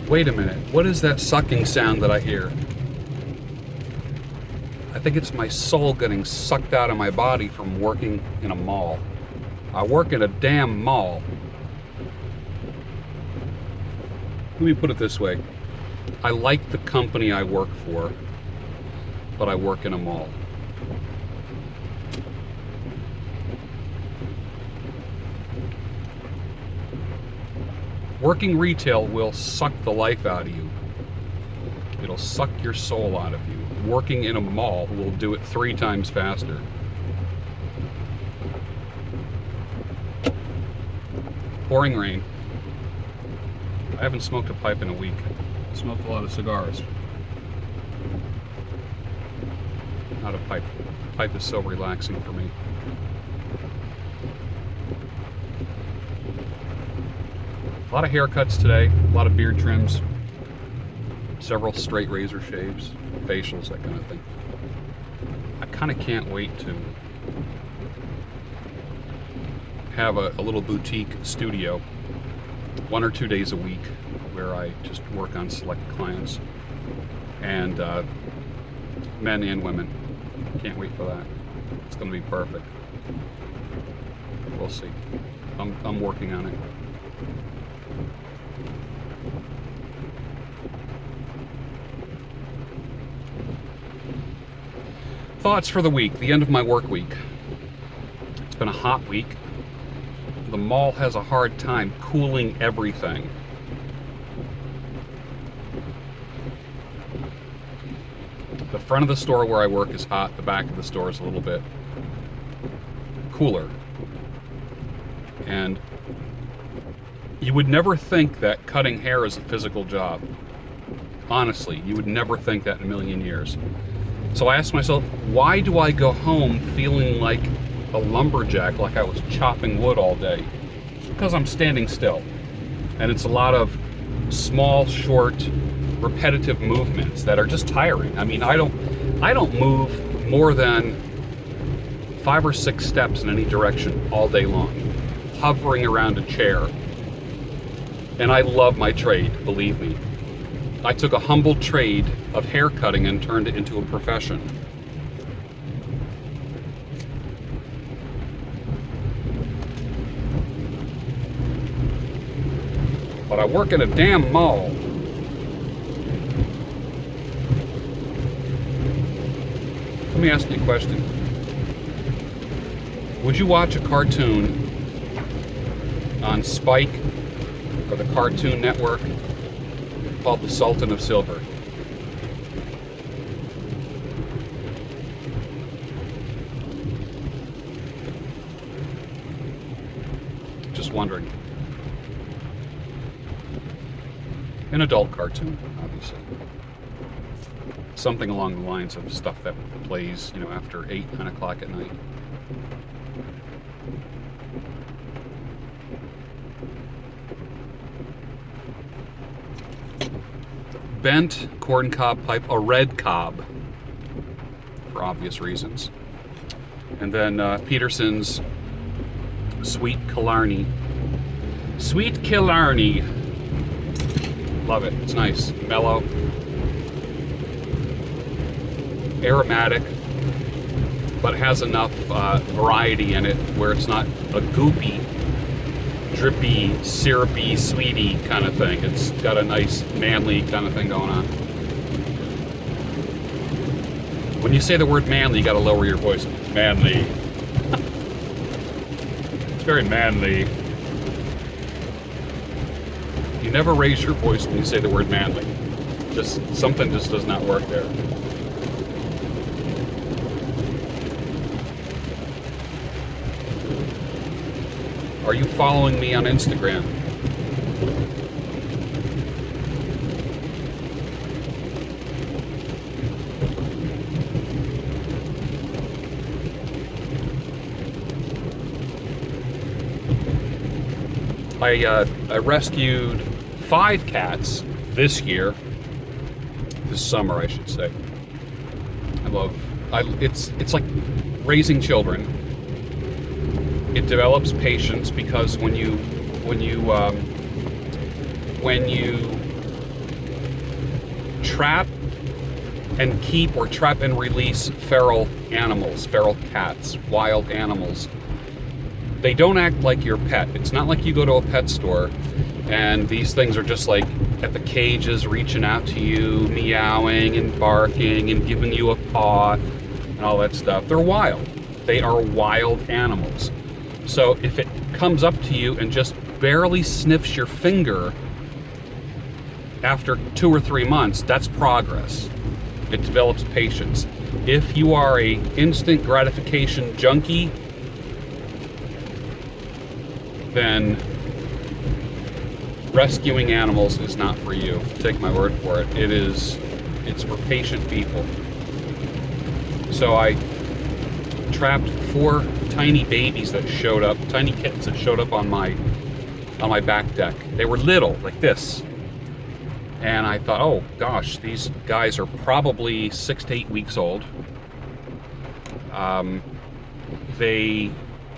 Wait a minute. What is that sucking sound that I hear? I think it's my soul getting sucked out of my body from working in a mall. I work in a damn mall. Let me put it this way. I like the company I work for, but I work in a mall. Working retail will suck the life out of you. It'll suck your soul out of you. Working in a mall will do it 3 times faster. Pouring rain. I haven't smoked a pipe in a week. I smoked a lot of cigars. Not a pipe. A pipe is so relaxing for me. A lot of haircuts today, a lot of beard trims, several straight razor shaves, facials, that kind of thing. I kind of can't wait to have a little boutique studio 1 or 2 days a week where I just work on select clients, and men and women. Can't wait for that. It's going to be perfect. We'll see. I'm working on it. Thoughts for the week, the end of my work week. It's been a hot week. The mall has a hard time cooling everything. The front of the store where I work is hot, the back of the store is a little bit cooler. And you would never think that cutting hair is a physical job. Honestly, you would never think that in a million years. So I asked myself, why do I go home feeling like a lumberjack, like I was chopping wood all day? It's because I'm standing still. And it's a lot of small, short, repetitive movements that are just tiring. I mean, I don't move more than 5 or 6 steps in any direction all day long, hovering around a chair. And I love my trade, believe me. I took a humble trade of hair cutting and turned it into a profession. But I work in a damn mall. Let me ask you a question. Would you watch a cartoon on Spike or the Cartoon Network called The Sultan of Silver? Just wondering. An adult cartoon, obviously. Something along the lines of stuff that plays, after 8, 9 o'clock at night. Bent corncob pipe, a red cob, for obvious reasons. And then Peterson's Sweet Killarney. Sweet Killarney. Love it. It's nice. Mellow. Aromatic. But it has enough variety in it where it's not a goopy, drippy, syrupy, sweetie kind of thing. It's got a nice manly kind of thing going on. When you say the word manly, you gotta lower your voice. Manly. It's very manly. You never raise your voice when you say the word manly. Something just does not work there. Are you following me on Instagram? I rescued 5 cats this summer, I should say. It's like raising children. It develops patience because when you trap and keep or trap and release feral animals, feral cats, wild animals. They don't act like your pet. It's not like you go to a pet store and these things are just like at the cages reaching out to you, meowing and barking and giving you a paw and all that stuff. They're wild. They are wild animals. So if it comes up to you and just barely sniffs your finger after 2 or 3 months, that's progress. It develops patience. If you are a instant gratification junkie, then rescuing animals is not for you. Take my word for it. It's for patient people. So I trapped 4 tiny babies that showed up, tiny kittens that showed up on my back deck. They were little, like this. And I thought, oh gosh, these guys are probably 6 to 8 weeks old. They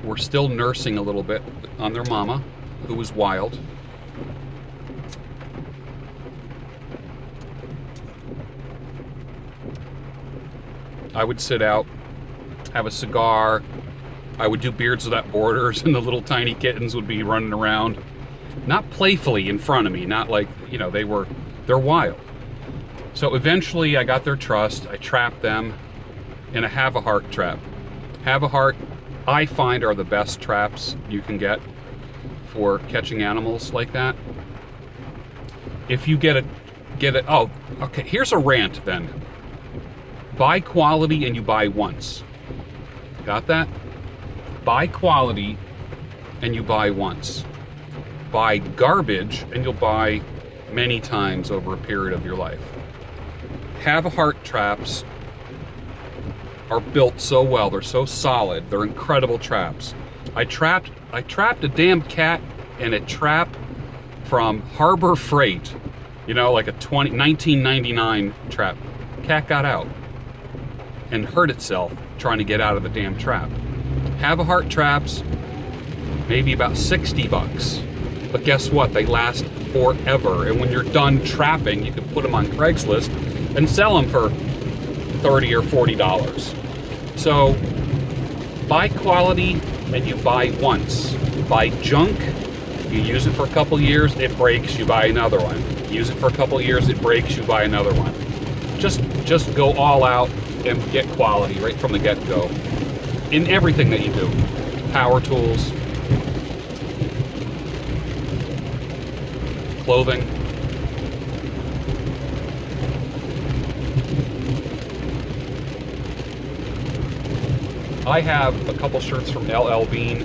were still nursing a little bit on their mama, who was wild. I would sit out, have a cigar. I would do beards without borders, and the little tiny kittens would be running around, not playfully in front of me, not like, you know, they're wild. So eventually I got their trust. I trapped them in a have a heart trap. Have a heart, I find, are the best traps you can get for catching animals like that. If you get it, oh, okay, here's a rant then. Buy quality and you buy once. Got that? Buy quality and you buy once. Buy garbage and you'll buy many times over a period of your life. Have a heart traps are built so well, they're so solid, they're incredible traps. I trapped a damn cat in a trap from Harbor Freight, you know, like a 1999 trap. Cat got out and hurt itself trying to get out of the damn trap. Have a heart traps, maybe about $60. But guess what? They last forever. And when you're done trapping, you can put them on Craigslist and sell them for $30 or $40. So buy quality and you buy once. Buy junk, you use it for a couple years, it breaks, you buy another one. Use it for a couple years, it breaks, you buy another one. Just go all out and get quality right from the get-go in everything that you do. Power tools, clothing. I have a couple shirts from LL Bean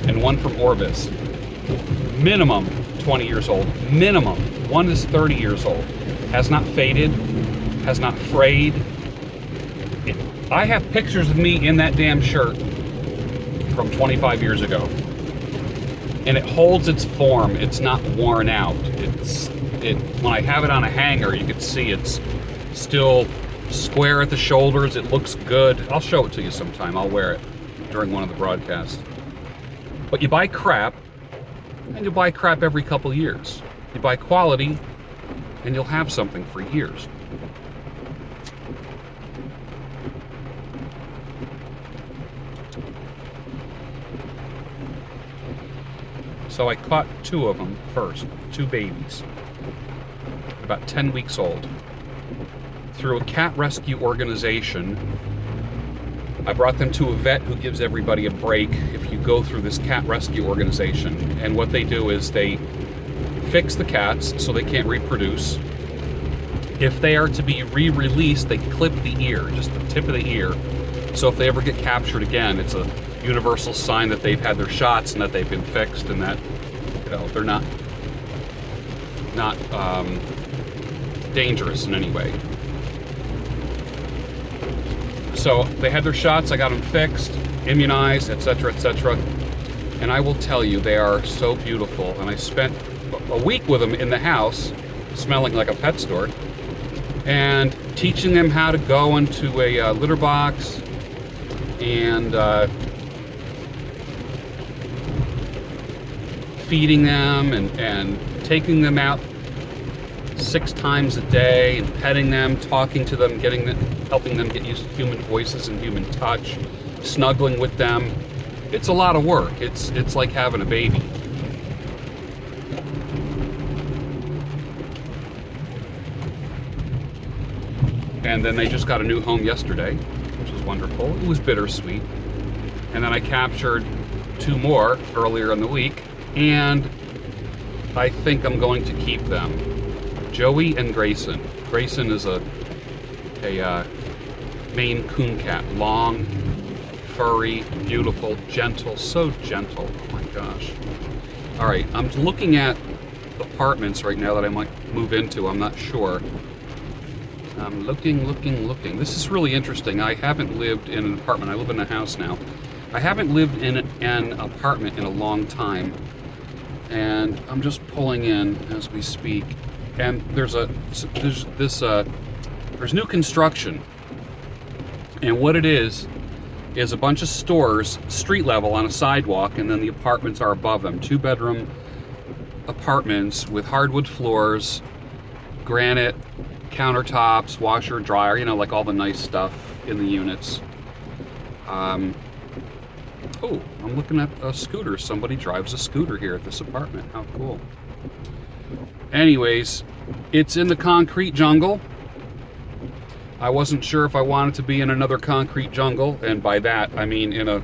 and one from Orbis. Minimum 20 years old. Minimum. One is 30 years old. Has not faded. Has not frayed. I have pictures of me in that damn shirt from 25 years ago. And it holds its form. It's not worn out. When I have it on a hanger, you can see it's still square at the shoulders. It looks good. I'll show it to you sometime. I'll wear it during one of the broadcasts. But you buy crap, and you buy crap every couple years. You buy quality, and you'll have something for years. So I caught 2 of them first, 2 babies, about 10 weeks old. Through a cat rescue organization, I brought them to a vet who gives everybody a break if you go through this cat rescue organization. And what they do is they fix the cats so they can't reproduce. If they are to be re-released, they clip the ear, just the tip of the ear. So if they ever get captured again, it's a universal sign that they've had their shots and that they've been fixed and that, you know, they're not dangerous in any way. So they had their shots, I got them fixed, immunized, etc., etc. And I will tell you, they are so beautiful. And I spent a week with them in the house, smelling like a pet store, and teaching them how to go into a litter box and feeding them and taking them out 6 times a day, and petting them, talking to them, helping them get used to human voices and human touch, snuggling with them. It's a lot of work. It's like having a baby. And then they just got a new home yesterday, which was wonderful. It was bittersweet. And then I captured 2 more earlier in the week, and I think I'm going to keep them. Joey and Grayson. Grayson is a Maine Coon cat. Long, furry, beautiful, gentle, so gentle. Oh my gosh. All right, I'm looking at apartments right now that I might move into. I'm not sure. I'm looking. This is really interesting. I haven't lived in an apartment. I live in a house now. I haven't lived in an apartment in a long time. And I'm just pulling in as we speak. And there's new construction. And what it is a bunch of stores, street level on a sidewalk, and then the apartments are above them. 2-bedroom apartments with hardwood floors, granite countertops, washer, dryer, you know, like all the nice stuff in the units. Oh, I'm looking at a scooter. Somebody drives a scooter here at this apartment. How cool. Anyways, it's in the concrete jungle. I wasn't sure if I wanted to be in another concrete jungle, and by that I mean in a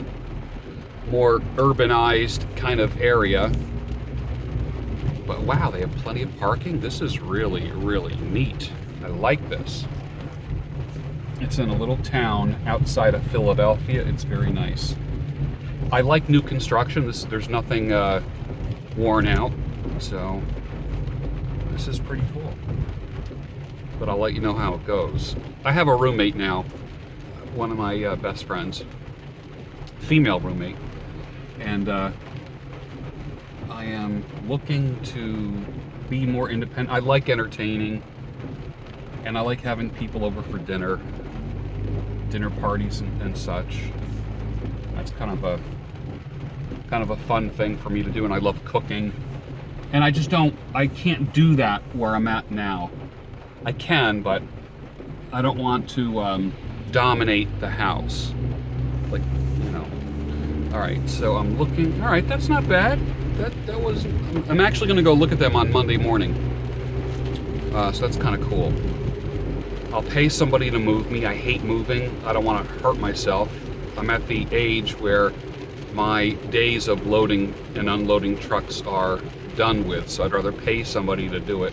more urbanized kind of area. But wow, they have plenty of parking. This is really, really neat. I like this. It's in a little town outside of Philadelphia. It's very nice. I like new construction. There's nothing worn out, so this is pretty cool. But I'll let you know how it goes. I have a roommate now, one of my best friends, female roommate, and I am looking to be more independent. I like entertaining, and I like having people over for dinner parties and such. That's kind of a fun thing for me to do, and I love cooking. And I can't do that where I'm at now. I can, but I don't want to dominate the house. Like, you know. All right, so I'm looking. All right, that's not bad. That was. I'm actually going to go look at them on Monday morning. So that's kind of cool. I'll pay somebody to move me. I hate moving. I don't want to hurt myself. I'm at the age where my days of loading and unloading trucks are done with, so I'd rather pay somebody to do it.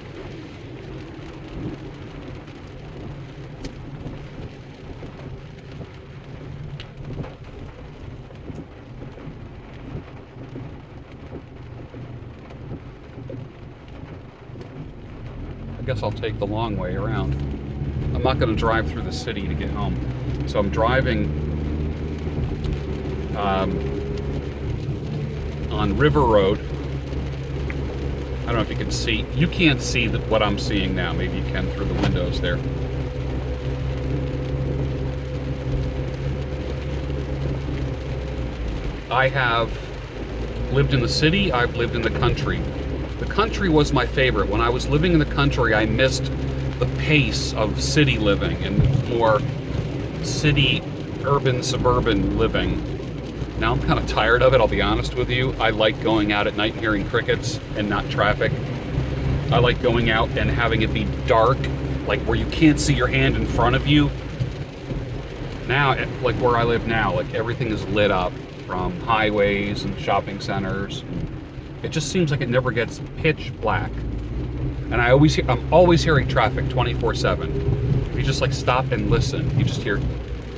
I guess I'll take the long way around. I'm not going to drive through the city to get home. So I'm driving on River Road. I don't know if you can see. You can't see what I'm seeing now. Maybe you can through the windows there. I have lived in the city. I've lived in the country. The country was my favorite. When I was living in the country, I missed the pace of city living and more city, urban, suburban living. Now I'm kind of tired of it, I'll be honest with you. I like going out at night and hearing crickets and not traffic. I like going out and having it be dark, like where you can't see your hand in front of you. Now, like where I live now, like everything is lit up from highways and shopping centers. It just seems like it never gets pitch black. And I'm always hearing traffic 24/7. If you just like stop and listen, you just hear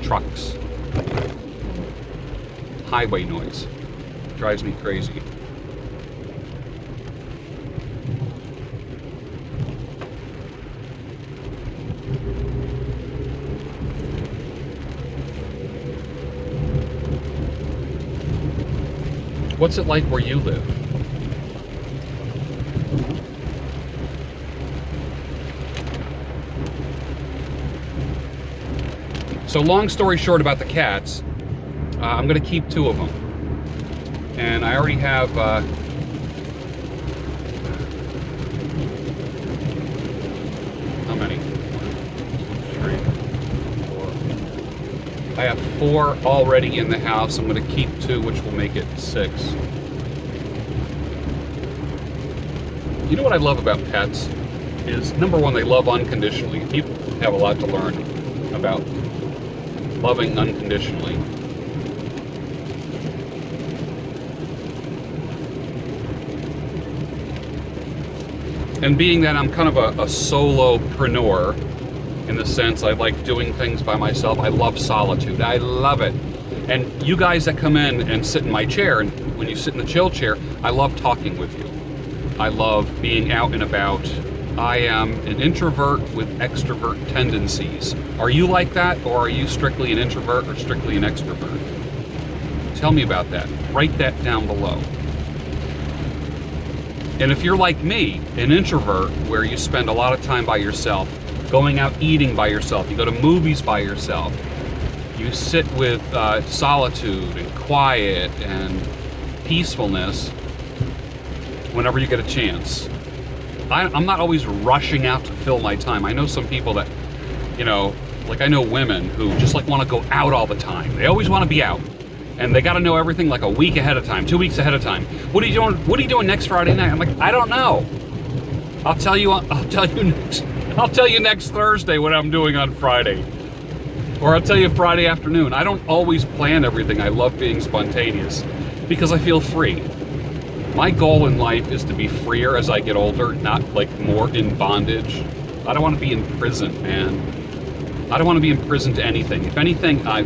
trucks. Highway noise. Drives me crazy. What's it like where you live? So long story short about the cats, I'm going to keep 2 of them. And I already have have 4 already in the house. I'm going to keep 2, which will make it 6. You know what I love about pets is, number one, they love unconditionally. People have a lot to learn about loving unconditionally. And being that I'm kind of a solopreneur, in the sense I like doing things by myself, I love solitude. I love it. And you guys that come in and sit in my chair, and when you sit in the chill chair, I love talking with you. I love being out and about. I am an introvert with extrovert tendencies. Are you like that, or are you strictly an introvert or strictly an extrovert? Tell me about that. Write that down below. And if you're like me, an introvert, where you spend a lot of time by yourself, going out eating by yourself, you go to movies by yourself, you sit with solitude and quiet and peacefulness whenever you get a chance. I'm not always rushing out to fill my time. I know some people that, like I know women who just like want to go out all the time. They always want to be out. And they got to know everything like a week ahead of time, 2 weeks ahead of time. What are you doing? What are you doing next Friday night? I'm like, I don't know. I'll tell you next Thursday what I'm doing on Friday. Or I'll tell you Friday afternoon. I don't always plan everything. I love being spontaneous because I feel free. My goal in life is to be freer as I get older, not like more in bondage. I don't want to be in prison, man. I don't want to be in prison to anything. If anything, I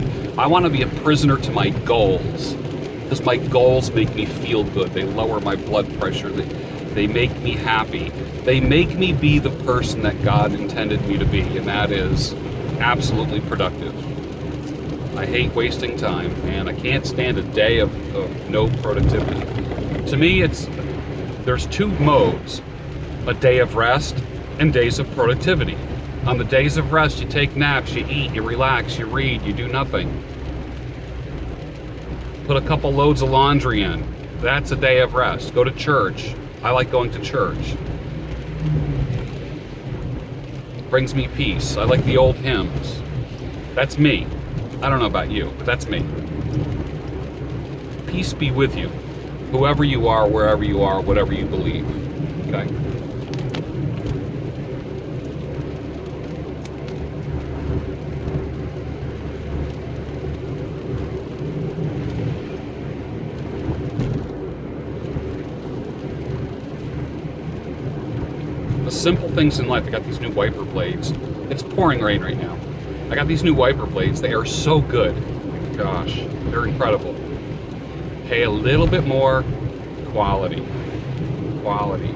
want to be a prisoner to my goals, because my goals make me feel good. They lower my blood pressure. They make me happy. They make me be the person that God intended me to be, and that is absolutely productive. I hate wasting time, man. I can't stand a day of no productivity. To me, there's 2 modes: a day of rest and days of productivity. On the days of rest, you take naps, you eat, you relax, you read, you do nothing. Put a couple loads of laundry in. That's a day of rest. Go to church. I like going to church. Brings me peace. I like the old hymns. That's me. I don't know about you, but that's me. Peace be with you. Whoever you are, wherever you are, whatever you believe. Okay? Simple things in life. I got these new wiper blades. It's pouring rain right now. I got these new wiper blades. They are so good. Gosh, they're incredible. Pay a little bit more. Quality. Quality.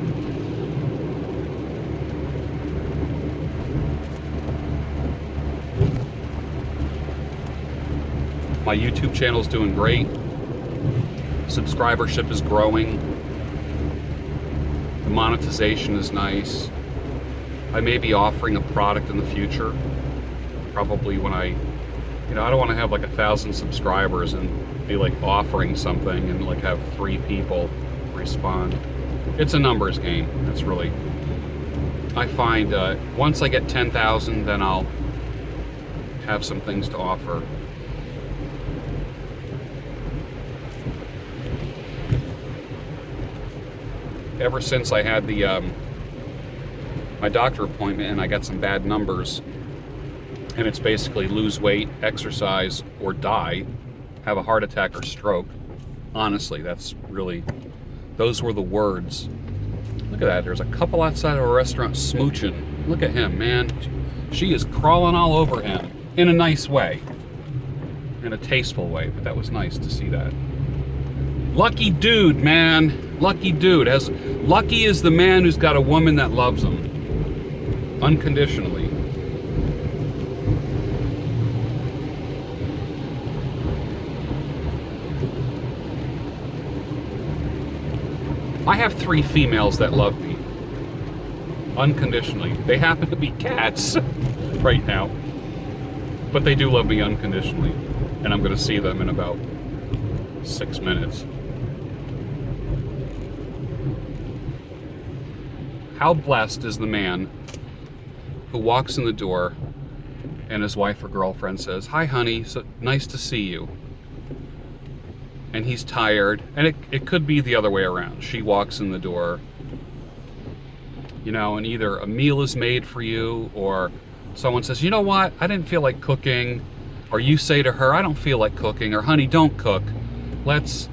My YouTube channel is doing great. Subscribership is growing. The monetization is nice. I may be offering a product in the future. Probably when I don't want to have like 1,000 subscribers and be like offering something and like have 3 people respond. It's a numbers game. That's really, I find once I get 10,000, then I'll have some things to offer. Ever since I had the my doctor appointment and I got some bad numbers, and it's basically lose weight, exercise, or die, have a heart attack or stroke. Honestly, those were the words. Look at that, there's a couple outside of a restaurant smooching. Look at him, man. She is crawling all over him in a nice way, in a tasteful way, but that was nice to see that. Lucky dude, man. Lucky dude. Lucky is the man who's got a woman that loves him unconditionally. I have 3 females that love me unconditionally. They happen to be cats right now, but they do love me unconditionally, and I'm going to see them in about 6 minutes. How blessed is the man who walks in the door and his wife or girlfriend says, "Hi, honey, so nice to see you." And he's tired, and it could be the other way around. She walks in the door, and either a meal is made for you, or someone says, "You know what, I didn't feel like cooking," or you say to her, "I don't feel like cooking," or "Honey, don't cook. Let's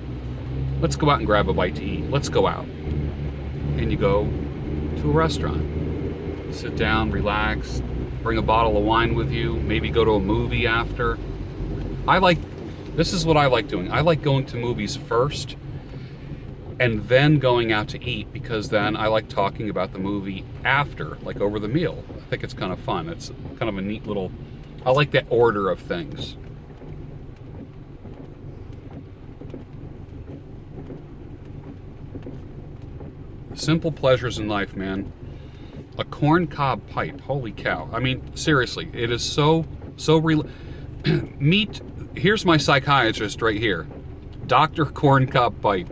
go out and grab a bite to eat. Let's go out." And you go to a restaurant. Sit down, relax, bring a bottle of wine with you, maybe go to a movie after. This is what I like doing. I like going to movies first and then going out to eat, because then I like talking about the movie after, like over the meal. I think it's kind of fun. It's kind of a neat little, I like that order of things. Simple pleasures in life, man. A corn cob pipe, holy cow. I mean, seriously, it is so meet. Here's my psychiatrist right here, Dr. Corncob Pipe.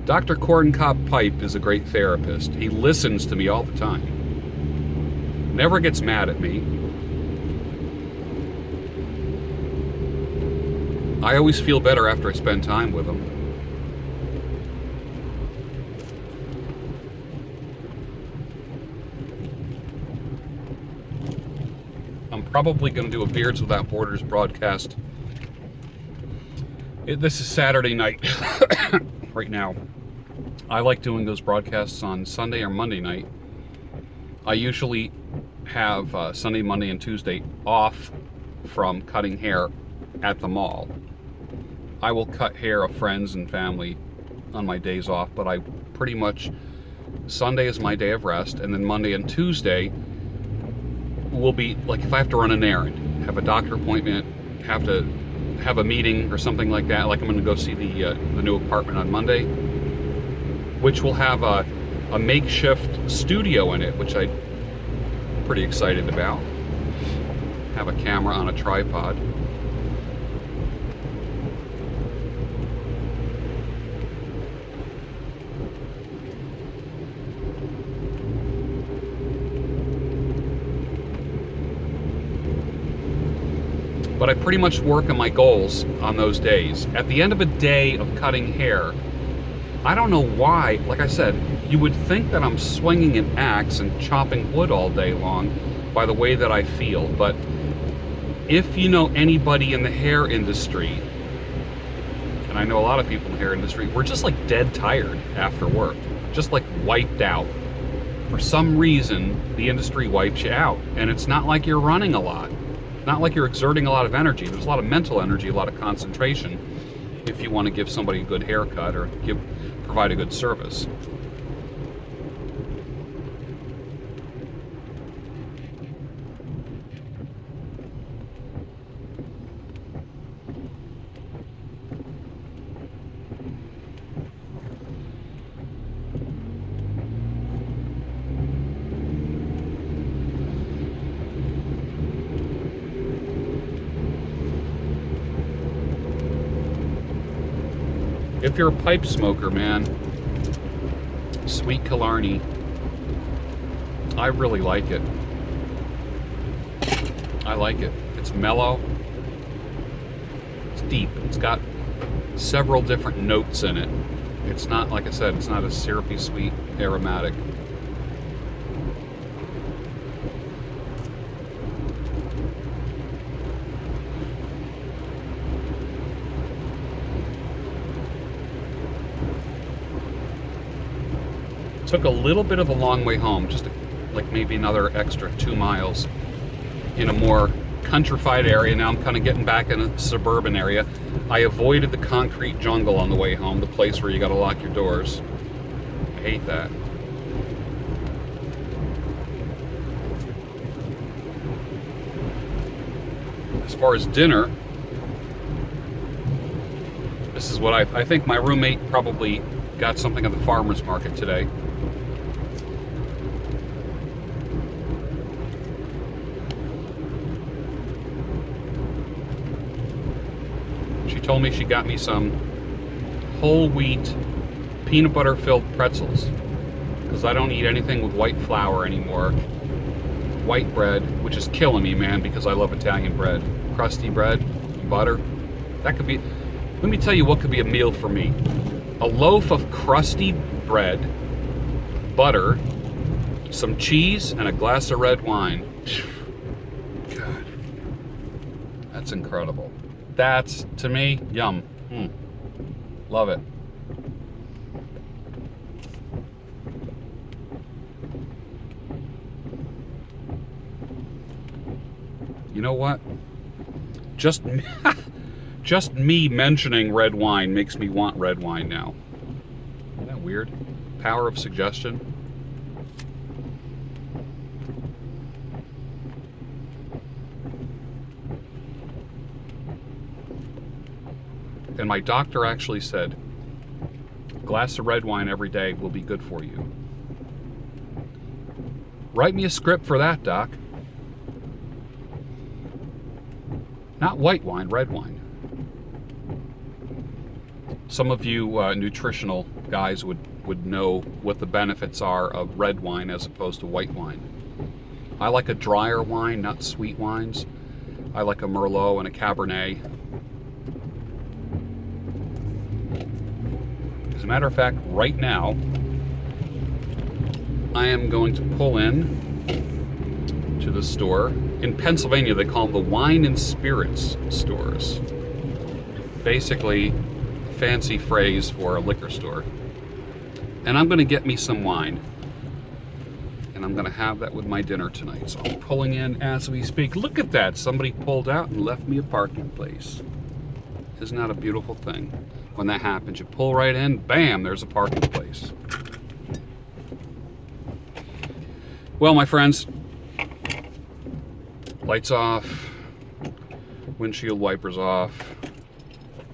Dr. Corncob Pipe is a great therapist. He listens to me all the time. Never gets mad at me. I always feel better after I spend time with him. I'm probably going to do a Beards Without Borders broadcast. This is Saturday night right now. I like doing those broadcasts on Sunday or Monday night. I usually have Sunday, Monday, and Tuesday off from cutting hair at the mall. I will cut hair of friends and family on my days off, but I pretty much, Sunday is my day of rest, and then Monday and Tuesday will be, like, if I have to run an errand, have a doctor appointment, have to have a meeting or something like that, like I'm going to go see the new apartment on Monday, which will have a makeshift studio in it, which I'm pretty excited about. Have a camera on a tripod. But I pretty much work on my goals on those days. At the end of a day of cutting hair, I don't know why, like I said, you would think that I'm swinging an axe and chopping wood all day long by the way that I feel. But if you know anybody in the hair industry, and I know a lot of people in the hair industry, we're just like dead tired after work, just like wiped out. For some reason, the industry wipes you out, and it's not like you're running a lot. Not like you're exerting a lot of energy. There's a lot of mental energy, a lot of concentration if you want to give somebody a good haircut or provide a good service. If you're a pipe smoker, man, Sweet Killarney, I really like it. I like it. It's mellow. It's deep. It's got several different notes in it. It's not, like I said, it's not a syrupy, sweet, aromatic. Took a little bit of a long way home, just like maybe another extra 2 miles in a more countrified area. Now I'm kind of getting back in a suburban area. I avoided the concrete jungle on the way home, the place where you gotta lock your doors. I hate that. As far as dinner, this is what I think my roommate probably got something at the farmer's market today. She told me she got me some whole wheat, peanut butter filled pretzels. Because I don't eat anything with white flour anymore. White bread, which is killing me, man, because I love Italian bread. Crusty bread, butter. That could be, let me tell you what could be a meal for me. A loaf of crusty bread, butter, some cheese, and a glass of red wine. God. That's incredible. That's, to me, yum. Love it. You know what? Just me mentioning red wine makes me want red wine now. Isn't that weird? Power of suggestion. And my doctor actually said, a glass of red wine every day will be good for you. Write me a script for that, doc. Not white wine, red wine. Some of you nutritional guys would know what the benefits are of red wine as opposed to white wine. I like a drier wine, not sweet wines. I like a Merlot and a Cabernet. As a matter of fact, right now, I am going to pull in to the store. In Pennsylvania, they call them the wine and spirits stores. Basically, fancy phrase for a liquor store. And I'm going to get me some wine. And I'm going to have that with my dinner tonight. So I'm pulling in as we speak. Look at that. Somebody pulled out and left me a parking place. Isn't that a beautiful thing? When that happens, you pull right in, bam, there's a parking place. Well, my friends, lights off, windshield wipers off,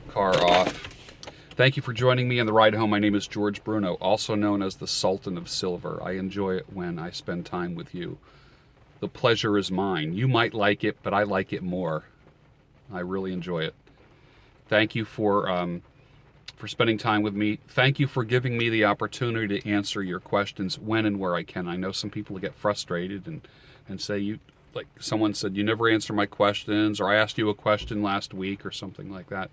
car off. Thank you for joining me on the ride home. My name is George Bruno, also known as the Sultan of Silver. I enjoy it when I spend time with you. The pleasure is mine. You might like it, but I like it more. I really enjoy it. Thank you for spending time with me. Thank you for giving me the opportunity to answer your questions when and where I can. I know some people get frustrated and say, you, like someone said, you never answer my questions, or I asked you a question last week or something like that.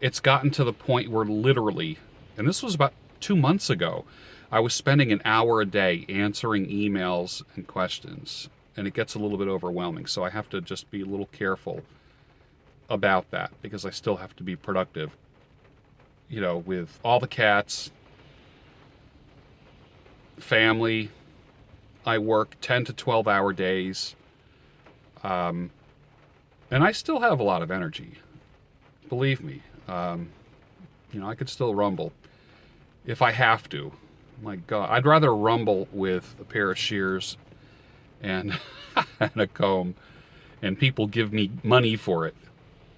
It's gotten to the point where literally, and this was about 2 months ago, I was spending an hour a day answering emails and questions, and it gets a little bit overwhelming. So I have to just be a little careful about that because I still have to be productive. You know, with all the cats, family, I work 10 to 12 hour days. And I still have a lot of energy. Believe me. You know, I could still rumble if I have to. My God, I'd rather rumble with a pair of shears and, and a comb, and people give me money for it.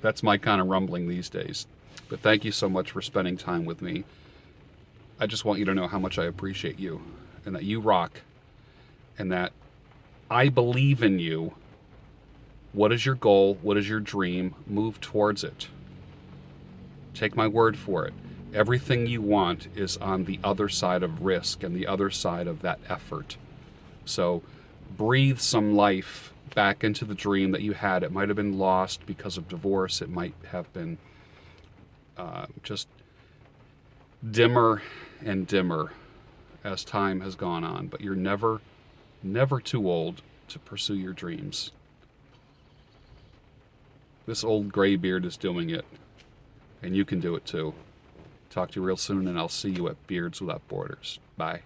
That's my kind of rumbling these days. But thank you so much for spending time with me. I just want you to know how much I appreciate you, and that you rock, and that I believe in you. What is your goal? What is your dream? Move towards it. Take my word for it. Everything you want is on the other side of risk and the other side of that effort. So breathe some life back into the dream that you had. It might have been lost because of divorce. It might have been just dimmer and dimmer as time has gone on. But you're never too old to pursue your dreams. This old gray beard is doing it. And you can do it too. Talk to you real soon, and I'll see you at Beards Without Borders. Bye.